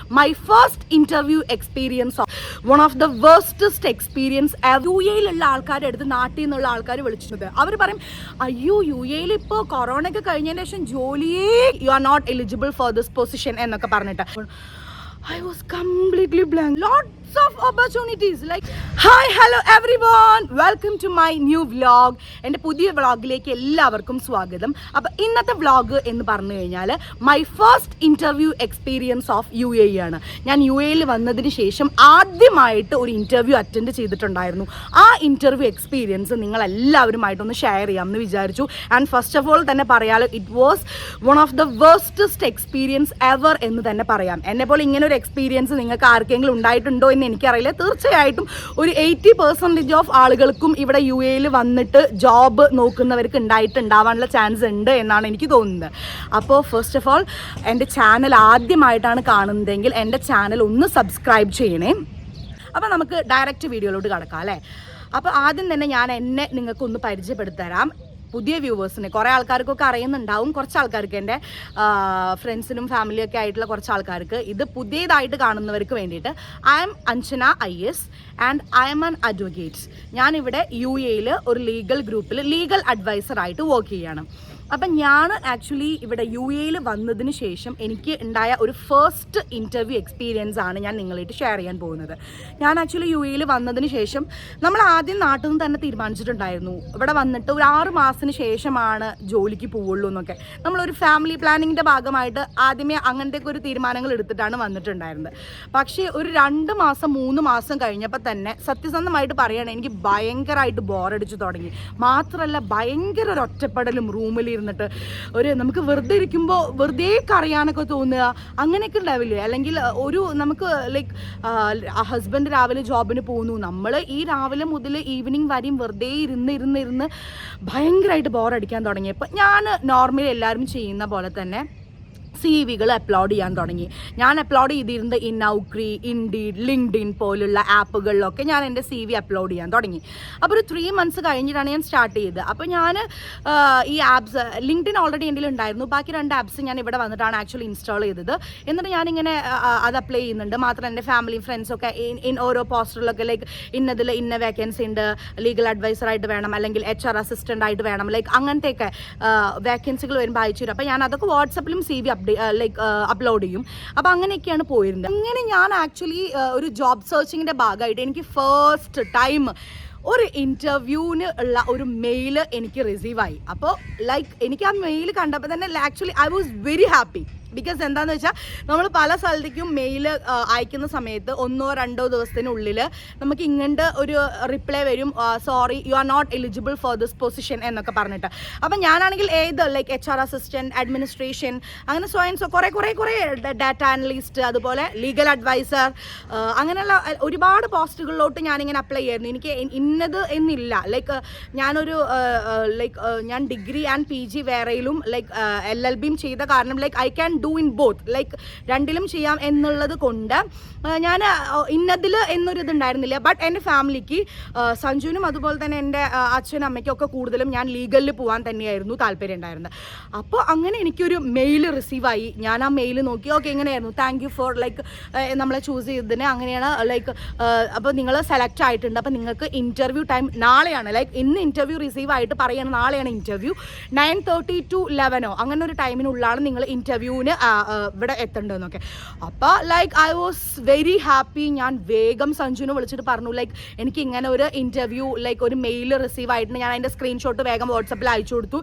my first interview experience of one of the worstest experience യു എയിലുള്ള ആൾക്കാരുടെ അടുത്ത് നാട്ടിൽ നിന്നുള്ള ആൾക്കാർ വിളിച്ചത് അവർ പറയും അയ്യോ യു എയിൽ ഇപ്പോൾ കൊറോണ ഒക്കെ കഴിഞ്ഞതിന് ശേഷം ജോലിയേ you are not eligible for this position എന്നൊക്കെ പറഞ്ഞിട്ട് I was completely blank. Lots of opportunities. Like, hi, hello everyone. Welcome to my new vlog. എൻ്റെ പുതിയ വ്ളോഗിലേക്ക് എല്ലാവർക്കും സ്വാഗതം. അപ്പോൾ ഇന്നത്തെ വ്ളോഗ് എന്ന് പറഞ്ഞു കഴിഞ്ഞാൽ my first interview experience of U A ആണ്. ഞാൻ യു എയിൽ വന്നതിന് ശേഷം ആദ്യമായിട്ട് ഒരു ഇൻ്റർവ്യൂ അറ്റൻഡ് ചെയ്തിട്ടുണ്ടായിരുന്നു. ആ ഇൻ്റർവ്യൂ എക്സ്പീരിയൻസ് നിങ്ങളെല്ലാവരുമായിട്ടൊന്ന് ഷെയർ ചെയ്യാമെന്ന് വിചാരിച്ചു. ആൻഡ് ഫസ്റ്റ് ഓഫ് ഓൾ തന്നെ പറയാലോ, it was one of the worstest experience ever എന്ന് തന്നെ പറയാം. എന്നെപ്പോലെ ഇങ്ങനെ ഒരു എക്സ്പീരിയൻസ് നിങ്ങൾക്ക് ആർക്കെങ്കിലും ഉണ്ടായിട്ടുണ്ടോ എന്ന് എനിക്കറിയില്ല. തീർച്ചയായിട്ടും ഒരു 80% ഓഫ് ആളുകൾക്കും ഇവിടെ യു എയിൽ വന്നിട്ട് ജോബ് നോക്കുന്നവർക്ക് ഉണ്ടാവാനുള്ള ചാൻസ് ഉണ്ട് എന്നാണ് എനിക്ക് തോന്നുന്നത്. അപ്പോൾ ഫസ്റ്റ് ഓഫ് ഓൾ എൻ്റെ ചാനൽ ആദ്യമായിട്ടാണ് കാണുന്നതെങ്കിൽ എൻ്റെ ചാനൽ ഒന്ന് സബ്സ്ക്രൈബ് ചെയ്യണേ. അപ്പോൾ നമുക്ക് ഡയറക്റ്റ് വീഡിയോയിലോട്ട് കടക്കാം അല്ലേ. അപ്പോൾ ആദ്യം തന്നെ ഞാൻ എന്നെ നിങ്ങൾക്കൊന്ന് പരിചയപ്പെടുത്തരാം. പുതിയ വ്യൂവേഴ്സിന് കുറേ ആൾക്കാർക്കൊക്കെ അറിയുന്നുണ്ടാവും, കുറച്ച് ആൾക്കാർക്ക് എൻ്റെ ഫ്രണ്ട്സിനും ഫാമിലിയൊക്കെ ആയിട്ടുള്ള കുറച്ച് ആൾക്കാർക്ക് ഇത് പുതിയതായിട്ട് കാണുന്നവർക്ക് വേണ്ടിയിട്ട് I M Anjana IAS and I M an advocate. ഞാനിവിടെ യു എയിൽ ഒരു ലീഗൽ ഗ്രൂപ്പിൽ ലീഗൽ അഡ്വൈസറായിട്ട് വർക്ക് ചെയ്യാണ്. അപ്പം ഞാൻ ആക്ച്വലി ഇവിടെ യു എയിൽ വന്നതിന് ശേഷം എനിക്ക് ഉണ്ടായ ഒരു ഫസ്റ്റ് ഇൻ്റർവ്യൂ എക്സ്പീരിയൻസ് ആണ് ഞാൻ നിങ്ങളായിട്ട് ഷെയർ ചെയ്യാൻ പോകുന്നത്. ഞാൻ ആക്ച്വലി യു എയിൽ വന്നതിന് ശേഷം നമ്മൾ ആദ്യം നാട്ടിൽ നിന്ന് തന്നെ തീരുമാനിച്ചിട്ടുണ്ടായിരുന്നു ഇവിടെ വന്നിട്ട് ഒരു 6 മാസത്തിന് ശേഷമാണ് ജോലിക്ക് പോവുള്ളൂ എന്നൊക്കെ. നമ്മളൊരു ഫാമിലി പ്ലാനിങ്ങിൻ്റെ ഭാഗമായിട്ട് ആദ്യമേ അങ്ങനത്തെയൊക്കെ ഒരു തീരുമാനങ്ങൾ എടുത്തിട്ടാണ് വന്നിട്ടുണ്ടായിരുന്നത്. പക്ഷേ ഒരു 2 മാസം 3 മാസം കഴിഞ്ഞപ്പോൾ തന്നെ സത്യസന്ധമായിട്ട് പറയുകയാണെങ്കിൽ എനിക്ക് ഭയങ്കരമായിട്ട് ബോറടിച്ചു തുടങ്ങി. മാത്രമല്ല ഭയങ്കര ഒരു ഒറ്റപ്പെടലും റൂമിൽ ഇരുന്നിട്ട് ഒരു നമുക്ക് വെറുതെ ഇരിക്കുമ്പോൾ വെറുതെ കറിയാനൊക്കെ തോന്നുക അങ്ങനെയൊക്കെ ഉണ്ടാവില്ലേ. അല്ലെങ്കിൽ ഒരു നമുക്ക് ലൈക്ക് ഹസ്ബൻഡ് രാവിലെ ജോബിന് പോകുന്നു, നമ്മൾ ഈ രാവിലെ മുതൽ ഈവനിങ് വരെയും വെറുതെ ഇരുന്ന് ഭയങ്കരമായിട്ട് ബോറടിക്കാൻ തുടങ്ങിയപ്പോൾ ഞാൻ നോർമലി എല്ലാവരും ചെയ്യുന്ന പോലെ തന്നെ CV-കൾ അപ്ലോഡ് ചെയ്യാൻ തുടങ്ങി. ഞാൻ അപ്ലോഡ് ചെയ്തിരുന്നത് നൗക്രി, ഇൻഡീഡ്, ലിങ്ക്ഡിൻ പോലുള്ള ആപ്പുകളിലൊക്കെ ഞാൻ എൻ്റെ CV അപ്ലോഡ് ചെയ്യാൻ തുടങ്ങി. അപ്പോൾ ഒരു 3 months കഴിഞ്ഞിട്ടാണ് ഞാൻ സ്റ്റാർട്ട് ചെയ്തത്. അപ്പോൾ ഞാൻ ഈ ആപ്സ് ലിങ്ക്ഡിൻ ഓൾറെഡി എൻ്റെ ഉണ്ടായിരുന്നു. ബാക്കി 2 ആപ്സ് ഞാൻ ഇവിടെ വന്നിട്ടാണ് ആക്ച്വലി ഇൻസ്റ്റാൾ ചെയ്തത്. എന്നിട്ട് ഞാനിങ്ങനെ അത് അപ്ലൈ ചെയ്യുന്നുണ്ട്. മാത്രം എൻ്റെ ഫാമിലിയും ഫ്രണ്ട്സൊക്കെ ഓരോ പോസ്റ്ററിലൊക്കെ ലൈക്ക് ഇന്നതിൽ ഇന്ന വേക്കൻസി ഉണ്ട്, ലീഗൽ അഡ്വൈസറായിട്ട് വേണം, അല്ലെങ്കിൽ HR അസിസ്റ്റൻ്റ് ആയിട്ട് വേണം, ലൈക്ക് അങ്ങനത്തെയൊക്കെ വേക്കൻസികൾ വരുമ്പോൾ അയച്ചു തരും. അപ്പോൾ ഞാൻ അതൊക്കെ വാട്സപ്പിലും CV അപ്ലോഡ് ചെയ്യും. അപ്പോൾ അങ്ങനെയൊക്കെയാണ് പോയിരുന്നത്. അങ്ങനെ ഞാൻ ആക്ച്വലി ഒരു ജോബ് സെർച്ചിങ്ങിൻ്റെ ഭാഗമായിട്ട് എനിക്ക് ഫസ്റ്റ് ടൈം ഒരു ഇൻ്റർവ്യൂവിന് ഉള്ള ഒരു മെയിൽ എനിക്ക് റിസീവായി. അപ്പോൾ ലൈക്ക് എനിക്ക് ആ മെയിൽ കണ്ടപ്പോൾ തന്നെ actually I was very happy. Because എന്താണെന്ന് വെച്ചാൽ നമ്മൾ പല സ്ഥലത്തേക്കും മെയിൽ അയക്കുന്ന സമയത്ത് 1-2 ദിവസത്തിനുള്ളിൽ നമുക്ക് ഇങ്ങോട്ട് ഒരു റിപ്ലൈ വരും, sorry you are not eligible for this position എന്നൊക്കെ പറഞ്ഞിട്ട്. അപ്പം ഞാനാണെങ്കിൽ ലൈക്ക് HR അസിസ്റ്റൻറ്റ്, അഡ്മിനിസ്ട്രേഷൻ, അങ്ങനെ കുറേ ഡാറ്റ അനലിസ്റ്റ്, അതുപോലെ ലീഗൽ അഡ്വൈസർ, അങ്ങനെയുള്ള ഒരുപാട് പോസ്റ്റുകളിലോട്ട് ഞാനിങ്ങനെ അപ്ലൈ ചെയ്യായിരുന്നു. എനിക്ക് ഇന്നത് എന്നില്ല. ലൈക്ക് ഞാനൊരു ഞാൻ ഡിഗ്രി ആൻഡ് PG വേറെയിലും ലൈക്ക് LLBയും ചെയ്ത കാരണം like I can do in both, like രണ്ടിലും ചെയ്യാം എന്നുള്ളത് കൊണ്ട് ഞാൻ ഇന്നതിൽ എന്നൊരിത് ഉണ്ടായിരുന്നില്ല. ബട്ട് എൻ്റെ ഫാമിലിക്ക് സഞ്ജുവിനും അതുപോലെ തന്നെ എൻ്റെ അച്ഛനും അമ്മയ്ക്കും ഒക്കെ കൂടുതലും ഞാൻ ലീഗലിൽ പോകാൻ തന്നെയായിരുന്നു താല്പര്യം ഉണ്ടായിരുന്നത്. അപ്പോൾ അങ്ങനെ എനിക്കൊരു മെയിൽ റിസീവായി. ഞാൻ ആ മെയിൽ നോക്കി, ഓക്കെ എങ്ങനെയായിരുന്നു, താങ്ക് യു ഫോർ ലൈക്ക് നമ്മളെ ചൂസ് ചെയ്തതിന്, അങ്ങനെയാണ് ലൈക്ക് അപ്പോൾ നിങ്ങൾ സെലക്ട് ആയിട്ടുണ്ട്, അപ്പോൾ നിങ്ങൾക്ക് ഇൻ്റർവ്യൂ ടൈം നാളെയാണ്, ലൈക്ക് ഇന്ന് ഇൻ്റർവ്യൂ റിസീവ് ആയിട്ട് പറയുകയാണ് നാളെയാണ് ഇൻ്റർവ്യൂ, 9:30 to 11 അങ്ങനെ ഒരു ടൈമിനുള്ളിലാണ് നിങ്ങൾ ഇൻ്റർവ്യൂവിന് ഇവിടെ എത്തേണ്ടതെന്നൊക്കെ. അപ്പോൾ like I was very happy. ഞാൻ വേഗം സഞ്ജുവിനെ വിളിച്ചിട്ട് പറഞ്ഞു ലൈക്ക് എനിക്ക് ഇങ്ങനെ ഒരു ഇൻ്റർവ്യൂ ലൈക്ക് ഒരു മെയിൽ റിസീവ് ആയിട്ടുണ്ട്. ഞാൻ അതിൻ്റെ സ്ക്രീൻഷോട്ട് വേഗം വാട്സപ്പിൽ അയച്ചു കൊടുത്തു.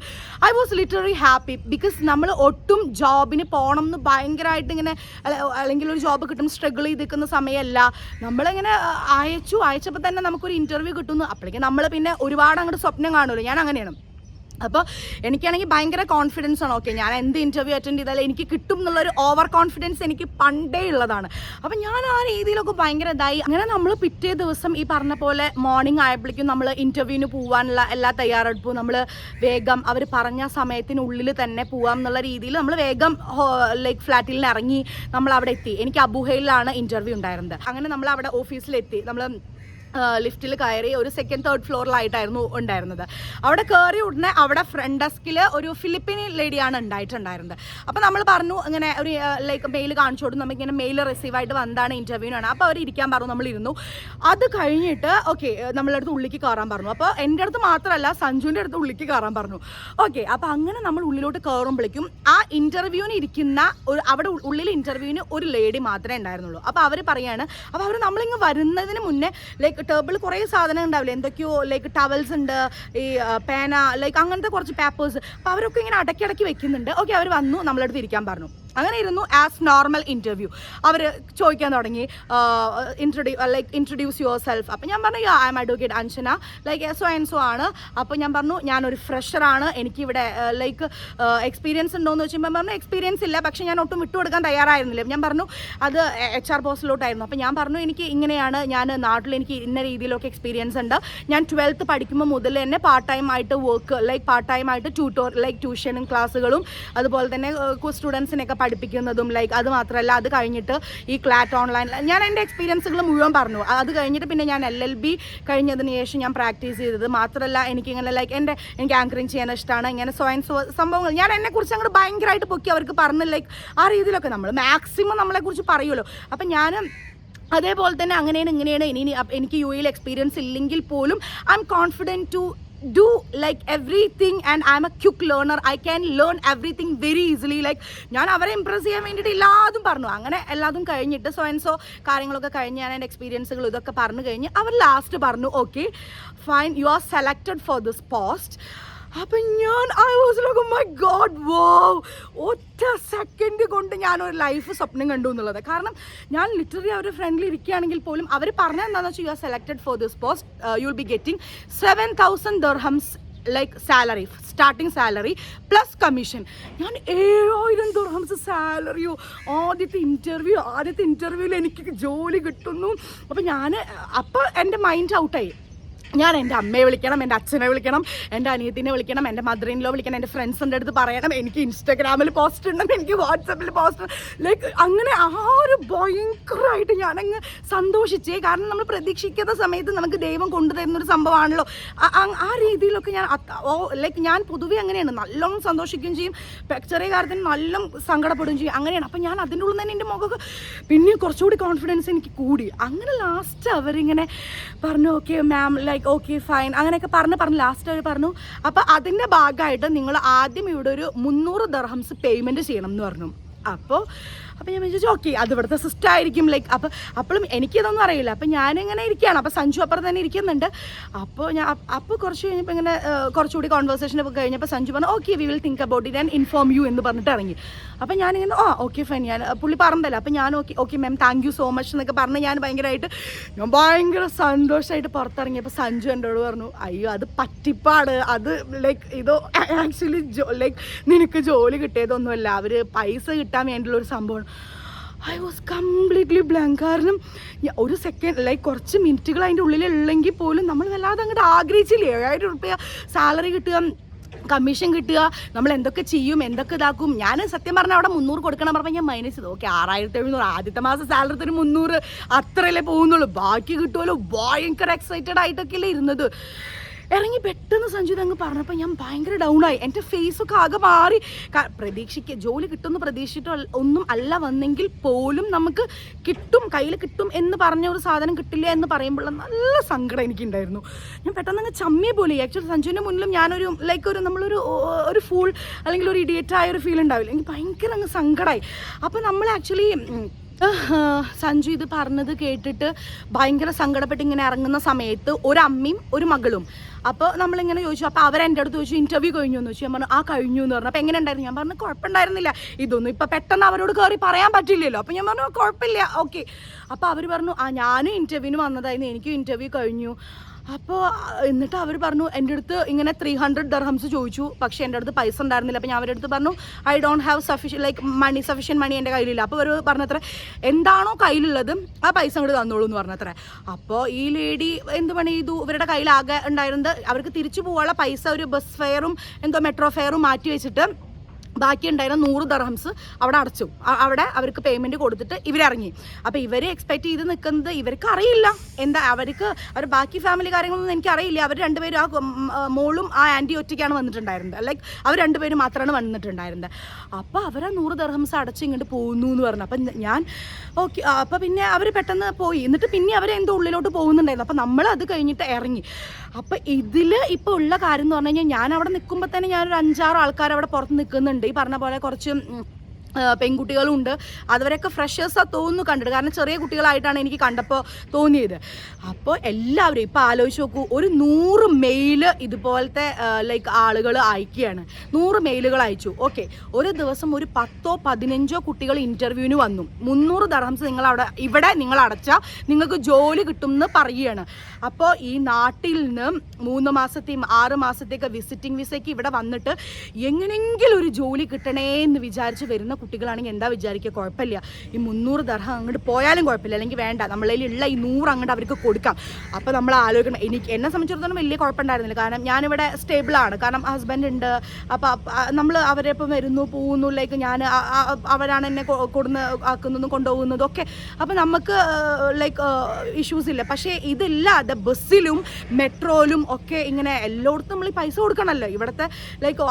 I was literally happy. Because നമ്മൾ ഒട്ടും ജോബിന് പോകണം എന്ന് ഭയങ്കരമായിട്ട് ഇങ്ങനെ അല്ലെങ്കിൽ ഒരു ജോബ് കിട്ടും സ്ട്രഗിൾ ചെയ്ത് നിൽക്കുന്ന സമയമല്ല. നമ്മളിങ്ങനെ അയച്ചപ്പോൾ തന്നെ നമുക്കൊരു ഇൻ്റർവ്യൂ കിട്ടുന്നു. അപ്പോഴേക്കും നമ്മൾ പിന്നെ ഒരുപാട് അങ്ങോട്ട് സ്വപ്നം കാണുമല്ലോ. ഞാൻ അങ്ങനെയാണ്. അപ്പോൾ എനിക്കാണെങ്കിൽ ഭയങ്കര കോൺഫിഡൻസ് ആണ്. ഓക്കെ ഞാൻ എന്ത് ഇൻ്റർവ്യൂ അറ്റൻഡ് ചെയ്താലും എനിക്ക് കിട്ടും എന്നുള്ളൊരു ഓവർ കോൺഫിഡൻസ് എനിക്ക് പണ്ടേ ഉള്ളതാണ്. അപ്പോൾ ഞാൻ ആ രീതിയിലൊക്കെ ഭയങ്കര ഇതായി. അങ്ങനെ നമ്മൾ പിറ്റേ ദിവസം ഈ പറഞ്ഞ പോലെ മോർണിംഗ് ആയപ്പോഴേക്കും നമ്മൾ ഇൻ്റർവ്യൂവിന് പോകാനുള്ള എല്ലാ തയ്യാറെടുപ്പും നമ്മൾ വേഗം അവർ പറഞ്ഞ സമയത്തിനുള്ളിൽ തന്നെ പോകാം എന്നുള്ള രീതിയിൽ നമ്മൾ വേഗം ലൈക്ക് ഫ്ലാറ്റിൽ നിന്ന് ഇറങ്ങി നമ്മൾ അവിടെ എത്തി. എനിക്ക് അബുഹയിലാണ് ഇൻ്റർവ്യൂ ഉണ്ടായിരുന്നത്. അങ്ങനെ നമ്മൾ അവിടെ ഓഫീസിലെത്തി. നമ്മൾ ലിഫ്റ്റിൽ കയറി ഒരു സെക്കൻഡ് തേർഡ് ഫ്ലോറിലായിട്ടായിരുന്നു ഉണ്ടായിരുന്നത്. അവിടെ കയറി ഉടനെ അവിടെ ഫ്രണ്ട് ഡെസ്കിൽ ഒരു ഫിലിപ്പീനി ലേഡിയാണ് ഉണ്ടായിട്ടുണ്ടായിരുന്നത്. അപ്പോൾ നമ്മൾ പറഞ്ഞു ഇങ്ങനെ ഒരു ലൈക്ക് മെയിൽ കാണിച്ചു കൊടുത്തു, നമുക്കിങ്ങനെ മെയിൽ റിസീവ് ആയിട്ട് വന്നതാണ്, ഇൻ്റർവ്യൂവിനാണ്. അപ്പോൾ അവർ ഇരിക്കാൻ പറഞ്ഞു, നമ്മളിരുന്നു. അത് കഴിഞ്ഞിട്ട് ഓക്കെ നമ്മളടുത്ത് ഉള്ളിലേക്ക് കയറാൻ പറഞ്ഞു. അപ്പോൾ എൻ്റെ അടുത്ത് മാത്രമല്ല സഞ്ജുവിൻ്റെ അടുത്ത് ഉള്ളിലേക്ക് കയറാൻ പറഞ്ഞു. ഓക്കെ, അപ്പോൾ അങ്ങനെ നമ്മൾ ഉള്ളിലോട്ട് കയറുമ്പോഴേക്കും ആ ഇൻ്റർവ്യൂവിന് ഇരിക്കുന്ന അവിടെ ഉള്ളിൽ ഇൻ്റർവ്യൂവിന് ഒരു ലേഡി മാത്രമേ ഉണ്ടായിരുന്നുള്ളൂ. അപ്പോൾ അവർ പറയാണ്, അപ്പോൾ അവർ നമ്മളിങ്ങ് വരുന്നതിന് മുന്നേ ലൈക്ക് ടേബിൾ കുറേ സാധനം ഉണ്ടാവില്ല, എന്തൊക്കെയോ ലൈക്ക് ടവൽസ് ഉണ്ട്, ഈ പേന, ലൈക്ക് അങ്ങനത്തെ കുറച്ച് പേപ്പേഴ്സ്. അപ്പോൾ അവരൊക്കെ ഇങ്ങനെ അടക്കി വെക്കുന്നുണ്ട്. ഓക്കെ, അവർ വന്നു, നമ്മളടുത്ത് ഇരിക്കാൻ പറഞ്ഞു. അങ്ങനെ ഇരുന്നു. ആസ് നോർമൽ ഇൻ്റർവ്യൂ അവർ ചോദിക്കാൻ തുടങ്ങി, ഇൻട്രൊഡ്യൂസ് യുവർ സെൽഫ്. അപ്പോൾ ഞാൻ പറഞ്ഞു I am advocate Anjana, like so and so ആണ്. അപ്പോൾ ഞാൻ പറഞ്ഞു ഞാനൊരു ഫ്രഷറാണ്, എനിക്കിവിടെ ലൈക്ക് എക്സ്പീരിയൻസ് ഉണ്ടോയെന്ന് വെച്ചാൽ പറഞ്ഞു എക്സ്പീരിയൻസ് ഇല്ല, പക്ഷേ ഞാൻ ഒട്ടും വിട്ടുകൊടുക്കാൻ തയ്യാറായിരുന്നില്ല. ഞാൻ പറഞ്ഞു അത് HR പോസ്റ്റിലോട്ടായിരുന്നു. അപ്പോൾ ഞാൻ പറഞ്ഞു എനിക്ക് ഇങ്ങനെയാണ്, ഞാൻ നാട്ടിൽ എനിക്ക് ഇന്ന രീതിയിലൊക്കെ എക്സ്പീരിയൻസ് ഉണ്ട്, ഞാൻ 12th പഠിക്കുമ്പോൾ മുതൽ തന്നെ പാർട്ട് ടൈം ആയിട്ട് വർക്ക്, ലൈക്ക് പാർട്ട് ടൈം ആയിട്ട് ട്യൂഷനും ക്ലാസ്സുകളും അതുപോലെ തന്നെ സ്റ്റുഡൻസിനൊക്കെ പഠിപ്പിക്കുന്നതും, ലൈക്ക് അത് മാത്രമല്ല അത് കഴിഞ്ഞിട്ട് ഈ ക്ലാറ്റ് ഓൺലൈൻ ഞാൻ എൻ്റെ എക്സ്പീരിയൻസുകൾ മുഴുവൻ പറഞ്ഞു. അത് കഴിഞ്ഞിട്ട് പിന്നെ ഞാൻ LLB കഴിഞ്ഞതിന് ശേഷം ഞാൻ പ്രാക്ടീസ് ചെയ്തത് മാത്രമല്ല, എനിക്കിങ്ങനെ ലൈക്ക് എനിക്ക് ആങ്കറിങ് ചെയ്യാൻ ഇഷ്ടമാണ്, ഇങ്ങനെ സംഭവങ്ങൾ ഞാൻ എന്നെക്കുറിച്ച് അങ്ങോട്ട് ഭയങ്കരമായിട്ട് പൊക്കി അവർക്ക് പറഞ്ഞ് ലൈക്ക് ആ രീതിയിലൊക്കെ നമ്മൾ മാക്സിമം നമ്മളെക്കുറിച്ച് പറയുമല്ലോ. അപ്പം ഞാൻ അതേപോലെ തന്നെ അങ്ങനെയാണ് ഇങ്ങനെയാണ് എനിക്ക് UAE എക്സ്പീരിയൻസ് ഇല്ലെങ്കിൽ പോലും I am confident to do like everything and I'm a quick learner, I can learn everything very easily. like ഞാൻ അവരെ ഇംപ്രസ് ചെയ്യാൻ വേണ്ടിയിട്ട് എല്ലാതും പറഞ്ഞു. അങ്ങനെ എല്ലാതും കഴിഞ്ഞിട്ട് സോ കാര്യങ്ങളൊക്കെ കഴിഞ്ഞ് ഞാൻ എൻ്റെ എക്സ്പീരിയൻസുകൾ ഇതൊക്കെ പറഞ്ഞു കഴിഞ്ഞ് അവർ ലാസ്റ്റ് പറഞ്ഞു okay fine you are selected for this post. അപ്പം ഞാൻ I was like oh my God wow, ഒറ്റ സെക്കൻഡ് കൊണ്ട് ഞാനൊരു ലൈഫ് സ്വപ്നം കണ്ടു എന്നുള്ളത്. കാരണം ഞാൻ ലിറ്ററലി അവരുടെ ഫ്രണ്ടിൽ ഇരിക്കുകയാണെങ്കിൽ പോലും അവർ പറഞ്ഞത് എന്താണെന്ന് വെച്ചാൽ U are selected for this post, you will be getting 7,000 dirhams like salary, starting salary plus commission. ഞാൻ 7,000 dirhams സാലറിയോ. ആദ്യത്തെ ഇൻ്റർവ്യൂവിൽ എനിക്ക് ജോലി കിട്ടുന്നു. അപ്പോൾ എൻ്റെ മൈൻഡ് ഔട്ടായി. ഞാൻ എൻ്റെ അമ്മയെ വിളിക്കണം, എൻ്റെ അച്ഛനെ വിളിക്കണം, എൻ്റെ അനിയത്തിനെ വിളിക്കണം, എൻ്റെ മദർ ഇൻ ലോ വിളിക്കണം, എൻ്റെ ഫ്രണ്ട്സിൻ്റെ അടുത്ത് പറയണം എനിക്ക് ഇൻസ്റ്റാഗ്രാമിൽ പോസ്റ്റ് ഉണ്ടെന്ന്, എനിക്ക് വാട്സപ്പിൽ പോസ്റ്റ്, ലൈക്ക് അങ്ങനെ ഒരു ഭയങ്കരമായിട്ട് ഞാനങ്ങ് സന്തോഷിച്ചേ. കാരണം നമ്മൾ പ്രതീക്ഷിക്കുന്ന സമയത്ത് നമുക്ക് ദൈവം കൊണ്ടുതരുന്നൊരു സംഭവമാണല്ലോ. ആ രീതിയിലൊക്കെ ലൈക്ക് ഞാൻ പൊതുവേ അങ്ങനെയാണ്, നല്ലോണം സന്തോഷിക്കുകയും ചെയ്യും, ചെറിയ കാര്യത്തിന് നല്ല സങ്കടപ്പെടുകയും ചെയ്യും, അങ്ങനെയാണ്. അപ്പം ഞാൻ അതിൻ്റെ ഉള്ളിൽ തന്നെ എൻ്റെ മുഖമൊക്കെ പിന്നെ കുറച്ചുകൂടി കോൺഫിഡൻസ് എനിക്ക് കൂടി. അങ്ങനെ ലാസ്റ്റ് അവരിങ്ങനെ പറഞ്ഞു okay ma'am like okay fine അങ്ങനെയൊക്കെ പറഞ്ഞ് ലാസ്റ്റ് അവർ പറഞ്ഞു അപ്പോൾ അതിൻ്റെ ഭാഗമായിട്ട് നിങ്ങൾ ആദ്യം ഇവിടെ ഒരു 300 dirhams പേയ്മെൻറ്റ് ചെയ്യണം എന്ന് പറഞ്ഞു. അപ്പോൾ ഞാൻ വിചാരിച്ചു ഓക്കെ അത് ഇവിടുത്തെ സിസ്റ്റം ആയിരിക്കും ലൈക്ക്. അപ്പോഴും എനിക്കിതൊന്നും അറിയില്ല. അപ്പം ഞാനിങ്ങനെ ഇരിക്കുകയാണ്, അപ്പോൾ സഞ്ജു അപ്പുറം തന്നെ ഇരിക്കുന്നുണ്ട്. അപ്പോൾ കുറച്ച് കഴിഞ്ഞപ്പോൾ ഇങ്ങനെ കുറച്ചുകൂടി കോൺവെർസേഷനൊക്കെ കഴിഞ്ഞപ്പോൾ സഞ്ജു പറഞ്ഞു okay we will think about it and inform you എന്ന് പറഞ്ഞിട്ട് ഇറങ്ങി. അപ്പം ഞാനിങ്ങനെ ഓക്കെ ഫൈൻ, ഞാൻ പുള്ളി പറഞ്ഞതല്ല. അപ്പം ഞാൻ okay ma'am thank you so much എന്നൊക്കെ പറഞ്ഞ് ഞാൻ ഭയങ്കര സന്തോഷമായിട്ട് പുറത്തിറങ്ങിയപ്പോൾ സഞ്ജു എന്നോട് പറഞ്ഞു അയ്യോ അത് പറ്റിപ്പാട്, അത് ലൈക്ക് ഇതോ ആക്ച്വലി ലൈക്ക് നിനക്ക് ജോലി കിട്ടിയതൊന്നുമല്ല, അവർ പൈസ കിട്ടാൻ വേണ്ടിയുള്ളൊരു സംഭവമാണ്. I was completely blank. കാരണം ഒരു സെക്കൻഡ് ലൈക്ക് കുറച്ച് മിനിറ്റുകൾ അതിൻ്റെ ഉള്ളിലുള്ളെങ്കിൽ പോലും നമ്മൾ വല്ലാതെ അങ്ങോട്ട് ആഗ്രഹിച്ചില്ലേ 7,000 രൂപ സാലറി കിട്ടുക, കമ്മീഷൻ കിട്ടുക, നമ്മൾ എന്തൊക്കെ ചെയ്യും എന്തൊക്കെ ഇതാക്കും. ഞാൻ സത്യം പറഞ്ഞാൽ അവിടെ 300 കൊടുക്കണം പറഞ്ഞാൽ ഞാൻ മൈനസ് ചെയ്തു. ഓക്കെ 6,700 ആദ്യത്തെ മാസം സാലറി 300 അത്രയല്ലേ പോകുന്നുള്ളൂ, ബാക്കി കിട്ടുമല്ലോ. ഭയങ്കര എക്സൈറ്റഡ് ആയിട്ടൊക്കെയല്ലേ ഇരുന്നത്. ഇറങ്ങി പെട്ടെന്ന് സഞ്ജു അങ്ങ് പറഞ്ഞപ്പോൾ ഞാൻ ഭയങ്കര ഡൗണായി. എൻ്റെ ഫേസൊക്കെ ആകെ മാറി. ജോലി കിട്ടുമെന്ന് പ്രതീക്ഷിച്ചിട്ട് ഒന്നും അല്ല വന്നെങ്കിൽ പോലും നമുക്ക് കിട്ടും, കയ്യിൽ കിട്ടും എന്ന് പറഞ്ഞ ഒരു സാധനം കിട്ടില്ല എന്ന് പറയുമ്പോൾ നല്ല സങ്കടം എനിക്കുണ്ടായിരുന്നു. ഞാൻ പെട്ടെന്ന് അങ്ങ് ചമ്മിയെ പോലെ. ആക്ച്വലി സഞ്ജുവിൻ്റെ മുന്നിലും ഞാനൊരു ലൈക്ക് നമ്മളൊരു ഫൂൾ അല്ലെങ്കിൽ ഒരു ഇഡിയറ്റായ ഒരു ഫീൽ ഉണ്ടാവില്ല, എനിക്ക് ഭയങ്കര അങ്ങ് സങ്കടമായി. അപ്പോൾ നമ്മൾ ആക്ച്വലി സഞ്ജു ഇത് പറഞ്ഞത് കേട്ടിട്ട് ഭയങ്കര സങ്കടപ്പെട്ട് ഇങ്ങനെ ഇറങ്ങുന്ന സമയത്ത് ഒരു അമ്മയും ഒരു മകളും. അപ്പോൾ നമ്മളിങ്ങനെ ചോദിച്ചു, അപ്പോൾ അവരെൻ്റെ അടുത്ത് ചോദിച്ചു ഇൻ്റർവ്യൂ കഴിഞ്ഞു എന്ന് ചോദിച്ചു. ഞാൻ പറഞ്ഞു കഴിഞ്ഞു എന്ന് പറഞ്ഞു. അപ്പോൾ എങ്ങനെ ഉണ്ടായിരുന്നു? ഞാൻ പറഞ്ഞു കുഴപ്പമുണ്ടായിരുന്നില്ല, ഇതൊന്നും ഇപ്പം പെട്ടെന്ന് അവരോട് കയറി പറയാൻ പറ്റില്ലല്ലോ. അപ്പോൾ ഞാൻ പറഞ്ഞു കുഴപ്പമില്ല ഓക്കെ. അപ്പോൾ അവർ പറഞ്ഞു ഞാനും ഇൻ്റർവ്യൂവിന് വന്നതായിരുന്നു, എനിക്കും ഇൻ്റർവ്യൂ കഴിഞ്ഞു. അപ്പോൾ എന്നിട്ട് അവർ പറഞ്ഞു എൻ്റെ അടുത്ത് ഇങ്ങനെ 300 dirhams ചോദിച്ചു, പക്ഷേ എൻ്റെ അടുത്ത് പൈസ ഉണ്ടായിരുന്നില്ല. അപ്പോൾ ഞാൻ അവരുടെ അടുത്ത് പറഞ്ഞു ഐ ഡോണ്ട് ഹാവ് സഫിഷ്യൻറ്റ് മണി എൻ്റെ കയ്യിലില്ല. അപ്പോൾ അവർ പറഞ്ഞത്ര എന്താണോ കയ്യിലുള്ളത് ആ പൈസ അങ്ങോട്ട് തന്നോളൂ എന്ന് പറഞ്ഞത്ര. അപ്പോൾ ഈ ലേഡി എന്ത് പണി ചെയ്തു, ഇവരുടെ കയ്യിലാകെ ഉണ്ടായിരുന്നത് അവർക്ക് തിരിച്ചു പോകാനുള്ള പൈസ ഒരു ബസ് ഫെയറും എന്തോ മെട്രോ ഫെയറും മാറ്റി വെച്ചിട്ട് ബാക്കി ഉണ്ടായിരുന്ന 100 ദർഹംസ് അവിടെ അടച്ചു. അവിടെ അവർക്ക് പേയ്മെൻറ്റ് കൊടുത്തിട്ട് ഇവരിറങ്ങി. അപ്പോൾ ഇവർ എക്സ്പെക്റ്റ് ചെയ്ത് നിൽക്കുന്നത് ഇവർക്ക് അറിയില്ല എന്താ അവർ ബാക്കി ഫാമിലി കാര്യങ്ങളൊന്നും എനിക്കറിയില്ല. അവർ രണ്ടുപേരും മോളും ആൻറ്റി ഒറ്റയ്ക്കാണ് വന്നിട്ടുണ്ടായിരുന്നത്. ലൈക്ക് അവർ രണ്ടുപേരും മാത്രമാണ് വന്നിട്ടുണ്ടായിരുന്നത്. അപ്പോൾ അവർ 100 ദർഹംസ് അടച്ച് ഇങ്ങോട്ട് പോകുന്നു എന്ന് പറഞ്ഞു. അപ്പം ഞാൻ ഓക്കെ. അപ്പോൾ പിന്നെ അവർ പെട്ടെന്ന് പോയി. എന്നിട്ട് പിന്നെ അവരെന്തോ ഉള്ളിലോട്ട് പോകുന്നുണ്ടായിരുന്നു. അപ്പോൾ നമ്മൾ അത് കഴിഞ്ഞിട്ട് ഇറങ്ങി. അപ്പോൾ ഇതിൽ ഇപ്പോൾ ഉള്ള കാര്യം എന്ന് പറഞ്ഞു കഴിഞ്ഞാൽ ഞാൻ അവിടെ നിൽക്കുമ്പോൾ തന്നെ ഞാനൊരു 5-6 ആൾക്കാർ അവിടെ പുറത്ത് നിൽക്കുന്നുണ്ട്. ഈ പറഞ്ഞ പോലെ കുറച്ച് പെൺകുട്ടികളുണ്ട്. അതുവരെയൊക്കെ ഫ്രഷേഴ്സാണ് തോന്നുന്നു കണ്ടിട്ട്, കാരണം ചെറിയ കുട്ടികളായിട്ടാണ് എനിക്ക് കണ്ടപ്പോൾ തോന്നിയത്. അപ്പോൾ എല്ലാവരും ഇപ്പോൾ ആലോചിച്ച് നോക്കൂ, ഒരു 100 മെയിൽ ഇതുപോലത്തെ ലൈക്ക് ആളുകൾ അയക്കുകയാണ്. 100 മെയിലുകൾ അയച്ചു. ഓക്കെ, ഒരു ദിവസം ഒരു 10-15 കുട്ടികൾ ഇൻ്റർവ്യൂവിന് വന്നു. 300 ദർഹംസ് ഇവിടെ നിങ്ങൾ അടച്ചാൽ നിങ്ങൾക്ക് ജോലി കിട്ടും എന്ന് പറയുകയാണ്. അപ്പോൾ ഈ നാട്ടിൽ നിന്ന് 3 മാസത്തെയും 6 മാസത്തെയൊക്കെ വിസിറ്റിംഗ് വിസയ്ക്ക് ഇവിടെ വന്നിട്ട് എങ്ങനെയെങ്കിലും ഒരു ജോലി കിട്ടണേ എന്ന് വിചാരിച്ച് വരുന്ന കുട്ടികളാണെങ്കിൽ എന്താ വിചാരിക്കുക, കുഴപ്പമില്ല, ഈ 300 ദർഹം അങ്ങോട്ട് പോയാലും കുഴപ്പമില്ല, അല്ലെങ്കിൽ വേണ്ട, നമ്മളതിലുള്ള ഈ 100 അങ്ങോട്ട് അവർക്ക് കൊടുക്കാം. അപ്പോൾ നമ്മൾ ആലോചിക്കണം. എന്നെ സംബന്ധിച്ചിടത്തോളം വലിയ കുഴപ്പമുണ്ടായിരുന്നില്ല, കാരണം ഞാനിവിടെ സ്റ്റേബിളാണ്, കാരണം ഹസ്ബൻഡ് ഉണ്ട്. അപ്പോൾ നമ്മൾ അവരെ ഇപ്പം വരുന്നു പോകുന്നു, ലൈക്ക് അവരാണ് എന്നെ ആക്കുന്നതും കൊണ്ടുപോകുന്നതും ഒക്കെ. അപ്പോൾ നമുക്ക് ലൈക്ക് ഇഷ്യൂസ് ഇല്ല. പക്ഷേ ഇതില്ലാതെ ബസ്സിലും മെട്രോയിലും ഒക്കെ ഇങ്ങനെ എല്ലായിടത്തും നമ്മൾ ഈ പൈസ കൊടുക്കണമല്ലോ. ഇവിടുത്തെ ലൈക്ക്